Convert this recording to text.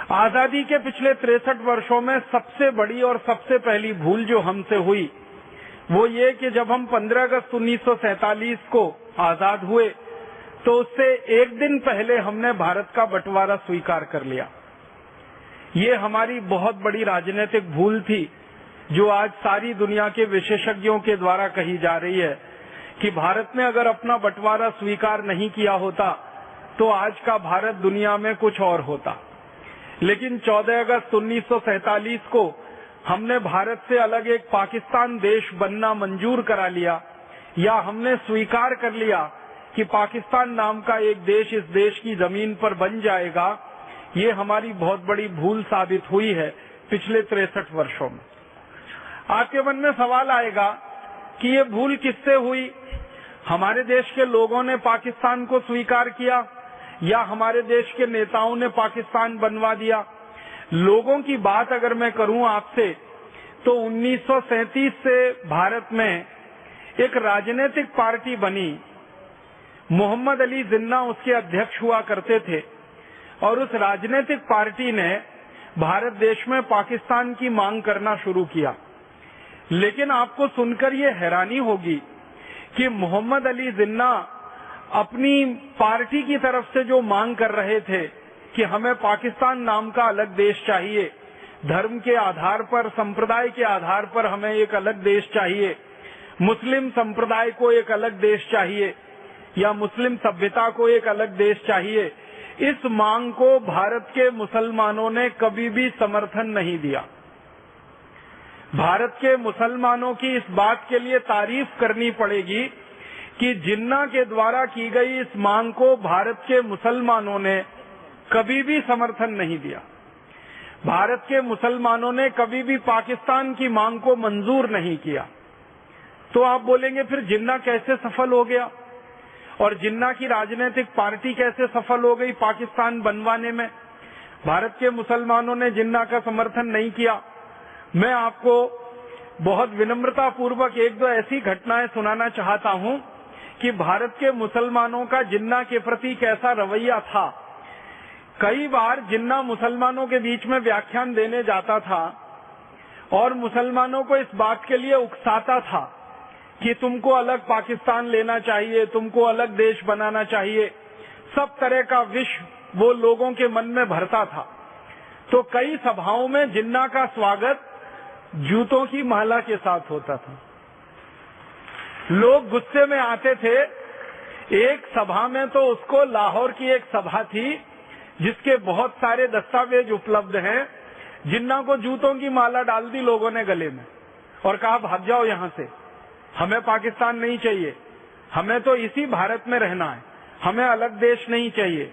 आजादी के पिछले 63 वर्षों में सबसे बड़ी और सबसे पहली भूल जो हमसे हुई वो ये कि जब हम 15 अगस्त 1947 को आजाद हुए तो उससे एक दिन पहले हमने भारत का बंटवारा स्वीकार कर लिया। ये हमारी बहुत बड़ी राजनीतिक भूल थी जो आज सारी दुनिया के विशेषज्ञों के द्वारा कही जा रही है कि भारत ने अगर अपना बंटवारा स्वीकार नहीं किया होता तो आज का भारत दुनिया में कुछ और होता। लेकिन 14 अगस्त 1947 को हमने भारत से अलग एक पाकिस्तान देश बनना मंजूर करा लिया, या हमने स्वीकार कर लिया कि पाकिस्तान नाम का एक देश इस देश की जमीन पर बन जाएगा। ये हमारी बहुत बड़ी भूल साबित हुई है पिछले 63 वर्षों में। आपके मन में सवाल आएगा कि ये भूल किससे हुई? हमारे देश के लोगों ने पाकिस्तान को स्वीकार किया या हमारे देश के नेताओं ने पाकिस्तान बनवा दिया? लोगों की बात अगर मैं करूं आपसे तो 1937 से भारत में एक राजनीतिक पार्टी बनी। मोहम्मद अली जिन्ना उसके अध्यक्ष हुआ करते थे और उस राजनीतिक पार्टी ने भारत देश में पाकिस्तान की मांग करना शुरू किया। लेकिन आपको सुनकर ये हैरानी होगी कि मोहम्मद अली जिन्ना अपनी पार्टी की तरफ से जो मांग कर रहे थे कि हमें पाकिस्तान नाम का अलग देश चाहिए, धर्म के आधार पर, संप्रदाय के आधार पर हमें एक अलग देश चाहिए, मुस्लिम संप्रदाय को एक अलग देश चाहिए या मुस्लिम सभ्यता को एक अलग देश चाहिए, इस मांग को भारत के मुसलमानों ने कभी भी समर्थन नहीं दिया। भारत के मुसलमानों की इस बात के लिए तारीफ करनी पड़ेगी कि जिन्ना के द्वारा की गई इस मांग को भारत के मुसलमानों ने कभी भी समर्थन नहीं दिया। भारत के मुसलमानों ने कभी भी पाकिस्तान की मांग को मंजूर नहीं किया। तो आप बोलेंगे फिर जिन्ना कैसे सफल हो गया और जिन्ना की राजनीतिक पार्टी कैसे सफल हो गई पाकिस्तान बनवाने में? भारत के मुसलमानों ने जिन्ना का समर्थन नहीं किया। मैं आपको बहुत विनम्रता पूर्वक एक दो ऐसी घटनाएं सुनाना चाहता हूं कि भारत के मुसलमानों का जिन्ना के प्रति कैसा रवैया था। कई बार जिन्ना मुसलमानों के बीच में व्याख्यान देने जाता था और मुसलमानों को इस बात के लिए उकसाता था कि तुमको अलग पाकिस्तान लेना चाहिए, तुमको अलग देश बनाना चाहिए। सब तरह का विष वो लोगों के मन में भरता था। तो कई सभाओं में जिन्ना का स्वागत जूतों की माला के साथ होता था। लोग गुस्से में आते थे। एक सभा में तो उसको, लाहौर की एक सभा थी जिसके बहुत सारे दस्तावेज उपलब्ध हैं, जिन्ना को जूतों की माला डाल दी लोगों ने गले में और कहा भाग जाओ यहां से, हमें पाकिस्तान नहीं चाहिए, हमें तो इसी भारत में रहना है, हमें अलग देश नहीं चाहिए।